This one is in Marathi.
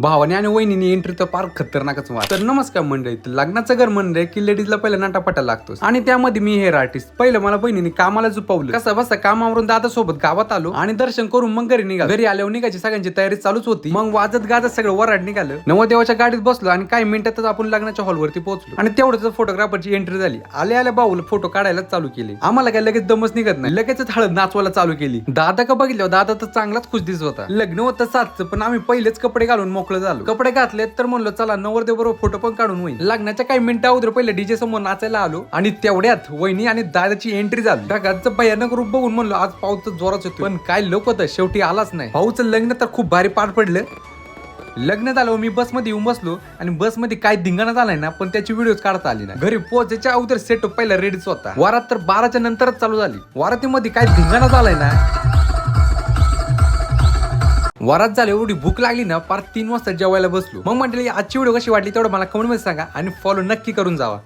भावाने आणि वहिनीने एंट्री तर फार खतरनाकच मार. तर नमस्कार मंडळी, लग्नाचं घर म्हणलंय की लेडीजला पहिला नाटापटा लागतोच आणि त्यामध्ये मी हेअर आर्टिस्ट. पहिलं मला बहिणीने कामाला झुपवलं. कसं बसता कामावरून दादा सोबत गावात आलो आणि दर्शन करून मग घरी निघालो. घरी आल्यावर निघायची सगळ्यांची तयारी चालूच होती. मग वाजत गाजत सगळं वराड निघालं. नवरदेवाच्या गाडीत बसलो आणि काही मिनिटातच आपण लग्नाच्या हॉलवरती पोहोचलो आणि तेवढंच फोटोग्राफरची एंट्री झाली. आल्या भाऊला फोटो काढायला चालू केली. आम्हाला काय लगेच दमच निघत नाही. लगेचच हळद नाचवायला चालू केली. दादा का बघितलं, दादा तर चांगलाच खुश दिसत होता. लग्न होतं सातचं, पण आम्ही पहिलेच कपडे घालून मोकळं झालो. कपडे घातले तर म्हणलं चला नवरदेव बरोबर फोटो पण काढून होईल. लग्नाच्या काही मिनिटं अगोदर पहिले डीजे समोर नाचायला आलो आणि तेवढ्यात वहिनी आणि दादाची एंट्री झाली. ढगाचं भयानक रूप बघून म्हणलं आज पाऊस जोराच होतो, पण काय लोक होतं, शेवटी आलाच नाही. भाऊचं लग्न तर खूप भारी पार पडलं. लग्न झालं, मी बसमध्ये येऊन बसलो आणि बसमध्ये काय धिंगाणा झालाय ना, पण त्याची व्हिडिओज काढता आली ना. घरी पोहोचायच्या अगोदर सेटअप पहिला रेडीच होता. वारात तर 12च्या नंतरच चालू झाली. वारातीमध्ये काय धिंगाणा झालाय ना. वरात झाली, एवढी भूक लागली ना, पार 3 वाजता जेवायला बसलो. मग म्हटलं आजची व्हिडिओ कशी वाटली तेवढं मला कमेंट मध्ये सांगा आणि फॉलो नक्की करून जावा.